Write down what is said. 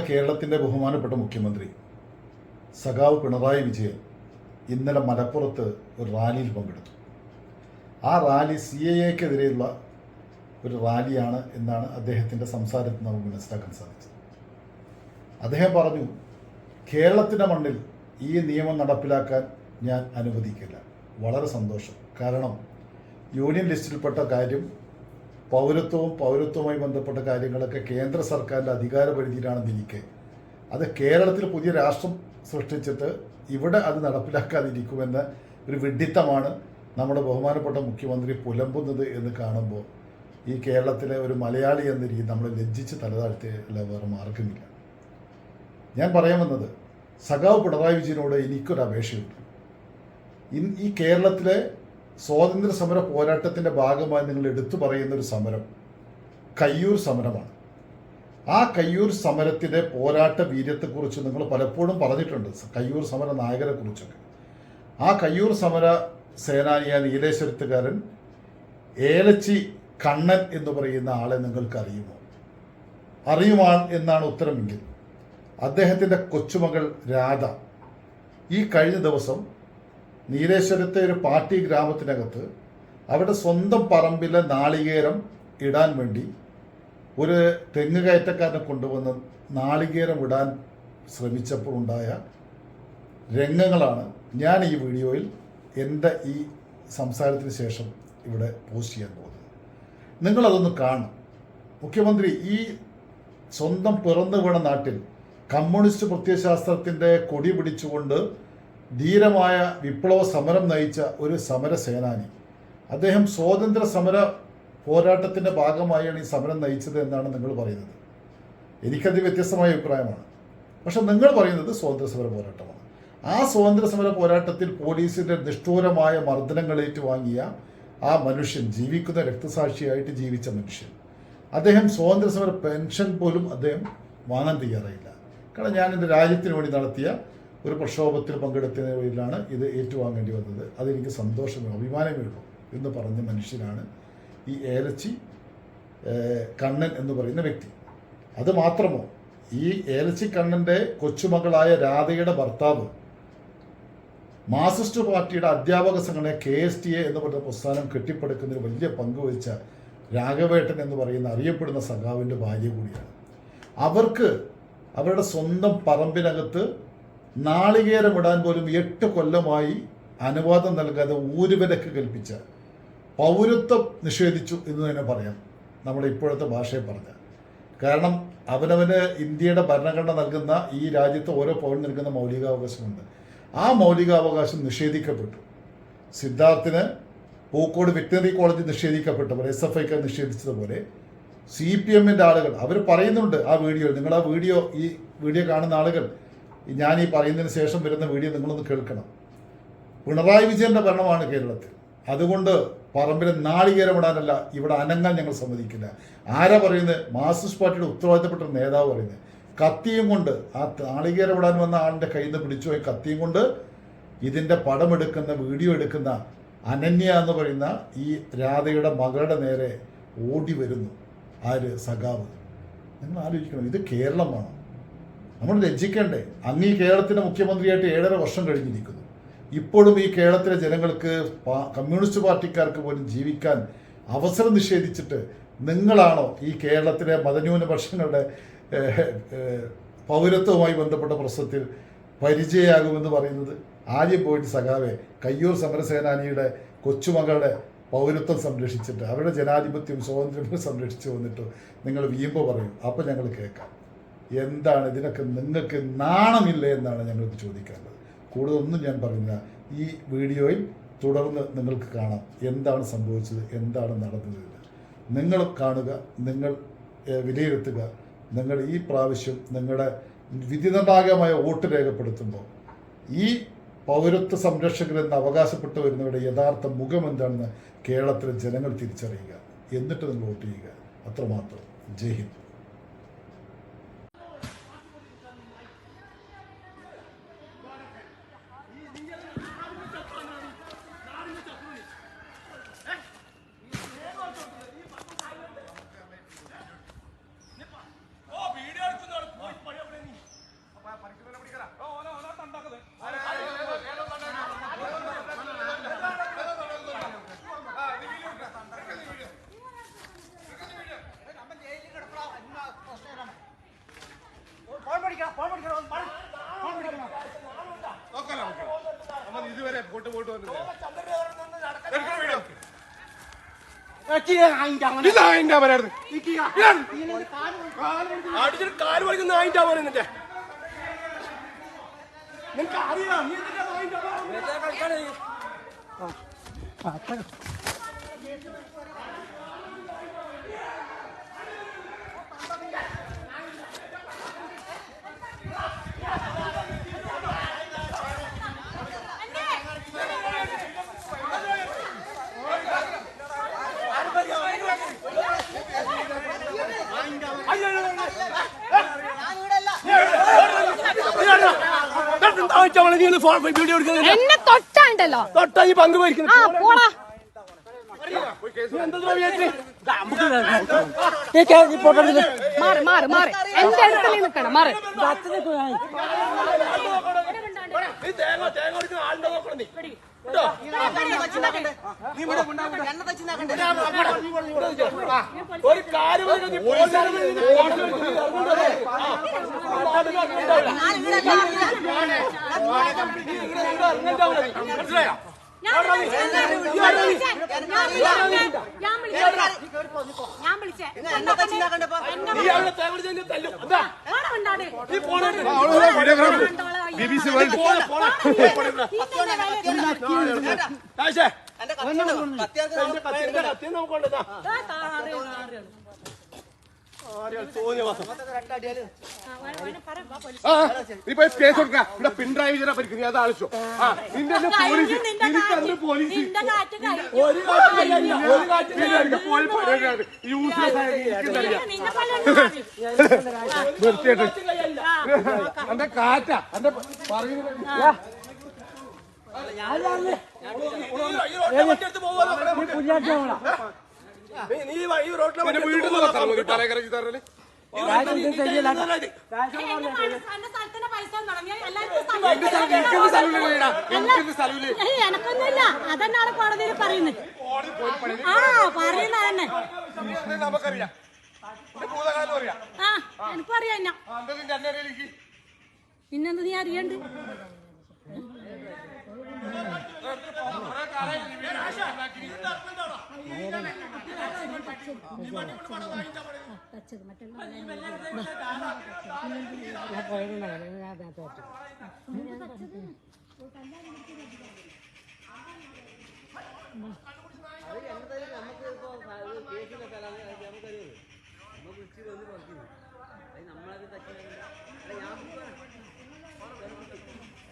കേരളത്തിൻ്റെ ബഹുമാനപ്പെട്ട മുഖ്യമന്ത്രി സഖാവ് പിണറായി വിജയൻ ഇന്നലെ മലപ്പുറത്ത് ഒരു റാലിയിൽ പങ്കെടുത്തു. ആ റാലി CAA-ക്കെതിരെയുള്ള ഒരു റാലിയാണ് എന്നാണ് അദ്ദേഹത്തിൻ്റെ സംസാരത്തിൽ നമുക്ക് മനസ്സിലാക്കാൻ സാധിച്ചത്. അദ്ദേഹം പറഞ്ഞു, കേരളത്തിൻ്റെ മണ്ണിൽ ഈ നിയമം നടപ്പിലാക്കാൻ ഞാൻ അനുവദിക്കില്ല. വളരെ സന്തോഷം. കാരണം യൂണിയൻ ലിസ്റ്റിൽപ്പെട്ട കാര്യം പൗരത്വവുമായി ബന്ധപ്പെട്ട കാര്യങ്ങളൊക്കെ കേന്ദ്ര സർക്കാരിൻ്റെ അധികാര പരിധിയിലാണെന്നിരിക്കെ അത് കേരളത്തിൽ പുതിയ രാഷ്ട്രം സൃഷ്ടിച്ചിട്ട് ഇവിടെ അത് നടപ്പിലാക്കാതിരിക്കുമെന്ന ഒരു വിഡ്ഢിത്തമാണ് നമ്മുടെ ബഹുമാനപ്പെട്ട മുഖ്യമന്ത്രി പുലമ്പുന്നത് എന്ന് കാണുമ്പോൾ ഈ കേരളത്തിലെ ഒരു മലയാളി എന്ന രീതി നമ്മൾ ലജ്ജിച്ച് തലതാഴ്ത്തിയല്ല വേറെ മാർഗമില്ല. ഞാൻ പറയാൻ വന്നത്, സഖാവ് പിണറായി വിജയനോട് എനിക്കൊരു അപേക്ഷയുണ്ട്. ഈ കേരളത്തിലെ സ്വാതന്ത്ര്യ സമര പോരാട്ടത്തിൻ്റെ ഭാഗമായി നിങ്ങൾ എടുത്തു പറയുന്നൊരു സമരം കയ്യൂർ സമരമാണ്. ആ കയ്യൂർ സമരത്തിൻ്റെ പോരാട്ട വീര്യത്തെക്കുറിച്ച് നിങ്ങൾ പലപ്പോഴും പറഞ്ഞിട്ടുണ്ട്, കയ്യൂർ സമര നായകരെ കുറിച്ചൊക്കെ. ആ കയ്യൂർ സമര സേനാനിയായ നീലേശ്വരത്തുകാരൻ ഏലച്ചി കണ്ണൻ എന്ന് പറയുന്ന ആളെ നിങ്ങൾക്ക് അറിയുമോ എന്നാണ് ഉത്തരമെങ്കിൽ അദ്ദേഹത്തിൻ്റെ കൊച്ചുമകൾ രാധ ഈ കഴിഞ്ഞ ദിവസം നീലേശ്വരത്തെ ഒരു പാട്ടി ഗ്രാമത്തിനകത്ത് അവിടെ സ്വന്തം പറമ്പിലെ നാളികേരം ഇടാൻ വേണ്ടി ഒരു തെങ്ങ് കയറ്റക്കാരനെ കൊണ്ടുവന്ന് നാളികേരം ഇടാൻ ശ്രമിച്ചപ്പോൾ ഉണ്ടായ രംഗങ്ങളാണ് ഞാൻ ഈ വീഡിയോയിൽ എൻ്റെ ഈ സംസാരത്തിന് ശേഷം ഇവിടെ പോസ്റ്റ് ചെയ്യാൻ പോകുന്നത്. നിങ്ങളതൊന്ന് കാണും. മുഖ്യമന്ത്രി ഈ സ്വന്തം പിറന്നു വീണ നാട്ടിൽ കമ്മ്യൂണിസ്റ്റ് പ്രത്യയശാസ്ത്രത്തിൻ്റെ കൊടി പിടിച്ചുകൊണ്ട് ധീരമായ വിപ്ലവ സമരം നയിച്ച ഒരു സമര സേനാനി, അദ്ദേഹം സ്വാതന്ത്ര്യ സമര പോരാട്ടത്തിൻ്റെ ഭാഗമായാണ് ഈ സമരം നയിച്ചത് എന്നാണ് നിങ്ങൾ പറയുന്നത്. എനിക്കത് വ്യത്യസ്തമായ അഭിപ്രായമാണ്. പക്ഷെ നിങ്ങൾ പറയുന്നത് സ്വാതന്ത്ര്യ സമര പോരാട്ടമാണ്. ആ സ്വാതന്ത്ര്യ സമര പോരാട്ടത്തിൽ പോലീസിൻ്റെ നിഷ്ഠൂരമായ മർദ്ദനങ്ങളേറ്റ് വാങ്ങിയ ആ മനുഷ്യൻ, ജീവിക്കുന്ന രക്തസാക്ഷിയായിട്ട് ജീവിച്ച മനുഷ്യൻ, അദ്ദേഹം സ്വാതന്ത്ര്യ സമര പെൻഷൻ പോലും അദ്ദേഹം വാങ്ങാൻ തയ്യാറായില്ല. കാരണം ഞാൻ എൻ്റെ രാജ്യത്തിന് വേണ്ടി നടത്തിയ ഒരു പ്രക്ഷോഭത്തിൽ പങ്കെടുത്തതിലാണ് ഇത് ഏറ്റുവാങ്ങേണ്ടി വന്നത്. അതെനിക്ക് സന്തോഷമേ അഭിമാനമേ ഉള്ളൂ എന്ന് പറഞ്ഞ മനുഷ്യനാണ് ഈ ഏലച്ചി കണ്ണൻ എന്ന് പറയുന്ന വ്യക്തി. അത് മാത്രമോ, ഈ ഏലച്ചി കണ്ണൻ്റെ കൊച്ചുമകളായ രാധയുടെ ഭർത്താവ് മാർക്സിസ്റ്റ് പാർട്ടിയുടെ അധ്യാപക സംഘടന KSTA എന്ന് പറയുന്ന പ്രസ്ഥാനം കെട്ടിപ്പടുക്കുന്നതിന് വലിയ പങ്കുവഹിച്ച രാഘവേട്ടൻ എന്ന് പറയുന്ന അറിയപ്പെടുന്ന സഖാവിൻ്റെ ഭാര്യ കൂടിയാണ്. അവർക്ക് അവരുടെ സ്വന്തം പറമ്പിനകത്ത് നാളികേരമിടാൻ പോലും 8 കൊല്ലമായി അനുവാദം നൽകാതെ ഊരുവിലക്ക് കൽപ്പിച്ച പൗരത്വം നിഷേധിച്ചു എന്ന് തന്നെ പറയാം, നമ്മുടെ ഇപ്പോഴത്തെ ഭാഷയിൽ പറഞ്ഞ. കാരണം അവനവന് ഇന്ത്യയുടെ ഭരണഘടന നൽകുന്ന, ഈ രാജ്യത്ത് ഓരോ പൗരന് നൽകുന്ന മൗലികാവകാശമുണ്ട്. ആ മൗലികാവകാശം നിഷേധിക്കപ്പെട്ടു. സിദ്ധാർത്ഥിന് പൂക്കോട് വെറ്റിനറി കോളേജ് നിഷേധിക്കപ്പെട്ടപ്പോൾ SFIക്ക് നിഷേധിച്ചതുപോലെ CPMൻ്റെ ആളുകൾ അവർ പറയുന്നുണ്ട് ആ വീഡിയോയിൽ. നിങ്ങൾ ആ ഈ വീഡിയോ കാണുന്ന ആളുകൾ, ഞാൻ ഈ പറയുന്നതിന് ശേഷം വരുന്ന വീഡിയോ നിങ്ങളൊന്ന് കേൾക്കണം. പിണറായി വിജയൻ്റെ ഭരണമാണ് കേരളത്തിൽ, അതുകൊണ്ട് പറമ്പിൽ നാളികേരമിടാനല്ല ഇവിടെ അനങ്ങാൻ ഞങ്ങൾ സമ്മതിക്കില്ല. ആരാ പറയുന്നത്? മാർക്സിസ്റ്റ് പാർട്ടിയുടെ ഉത്തരവാദിത്തപ്പെട്ട നേതാവ് പറയുന്നത്. കത്തിയും കൊണ്ട്, ആ നാളികേരമിടാൻ വന്ന ആളിൻ്റെ കയ്യിൽ നിന്ന് പിടിച്ചുപോയി കത്തിയും കൊണ്ട് ഇതിൻ്റെ പടമെടുക്കുന്ന, വീഡിയോ എടുക്കുന്ന അനന്യ എന്ന് പറയുന്ന ഈ രാധയുടെ മകളുടെ നേരെ ഓടി വരുന്നു ആര്? സഖാവ്. നിങ്ങൾ ആലോചിക്കണം, ഇത് കേരളമാണ്. നമ്മൾ ലജ്ജിക്കേണ്ടേ? അങ്ങ് ഈ കേരളത്തിൻ്റെ മുഖ്യമന്ത്രിയായിട്ട് 7.5 വർഷം കഴിഞ്ഞിരിക്കുന്നു. ഇപ്പോഴും ഈ കേരളത്തിലെ ജനങ്ങൾക്ക്, കമ്മ്യൂണിസ്റ്റ് പാർട്ടിക്കാർക്ക് പോലും ജീവിക്കാൻ അവസരം നിഷേധിച്ചിട്ട് നിങ്ങളാണോ ഈ കേരളത്തിലെ മതന്യൂനപക്ഷങ്ങളുടെ പൗരത്വവുമായി ബന്ധപ്പെട്ട പ്രശ്നത്തിൽ പരിചയമാകുമെന്ന് പറയുന്നത്? ആദ്യം പോയിട്ട് സഖാവെ, കയ്യൂർ സമരസേനാനിയുടെ കൊച്ചുമകളുടെ പൗരത്വം സംരക്ഷിച്ചിട്ട്, അവരുടെ ജനാധിപത്യവും സ്വാതന്ത്ര്യവും സംരക്ഷിച്ച് വന്നിട്ട് നിങ്ങൾ വീമ്പ് പറയും. അപ്പം ഞങ്ങൾ കേൾക്കാം. എന്താണ് ഇതിനൊക്കെ? നിങ്ങൾക്ക് നാണമില്ലേ എന്നാണ് ഞങ്ങൾക്ക് ചോദിക്കാനുള്ളത്. കൂടുതലൊന്നും ഞാൻ പറയുന്നില്ല. ഈ വീഡിയോയിൽ തുടർന്ന് നിങ്ങൾക്ക് കാണാം എന്താണ് സംഭവിച്ചത്, എന്താണ് നടന്നത്. നിങ്ങൾ കാണുക, നിങ്ങൾ വിലയിരുത്തുക. നിങ്ങൾ ഈ പ്രാവശ്യം നിങ്ങളുടെ വിധിനിർണായകമായ വോട്ട് രേഖപ്പെടുത്തുമ്പോൾ ഈ പൗരത്വ സംരക്ഷകരെന്ന് അവകാശപ്പെട്ടു വരുന്നവരുടെ യഥാർത്ഥ മുഖം എന്താണെന്ന് കേരളത്തിലെ ജനങ്ങൾ തിരിച്ചറിയുക. എന്നിട്ട് നിങ്ങൾ വോട്ട് ചെയ്യുക. അത്രമാത്രം. ജയ് ഹിന്ദ്. വീഡിയോ കാല് വലിക്കുന്ന ആയിട്ടാ പോലെ നിന്റെ നിനക്ക് അറിയാം എന്നെ തൊട്ടാണ്ടല്ലോ തൊട്ടാ ഈ പങ്ക് പോയിരിക്കുന്നു മാറി മാറി മാറി എന്റെ അടുത്തല്ലേ നിക്കണം മാറി തേങ്ങ കൊടുക്കുന്ന ആളുണ്ടോ നോക്കണം നീ ഒരു കാര്യം മനസ്സിലായോ ഞാൻ വിളിച്ചേ കേസ് കൊടുക്കാം ഇവിടെ പിണറായി വിജയനെ പരിക്കും നീ അത് ആലോചിച്ചോ നിന്റെ പോലീസ് ഒരു എന്റെ കാറ്റാ എന്റെ പറയുന്നത് എനക്കൊന്നുമില്ല അതെന്നാണ് കോടതിയിൽ പറയുന്നത് പറയുന്ന തന്നെ നമുക്കറിയാം എനിക്കും അറിയാം പിന്നെന്ത് നീ അറിയണ്ട് മറ്റുള്ള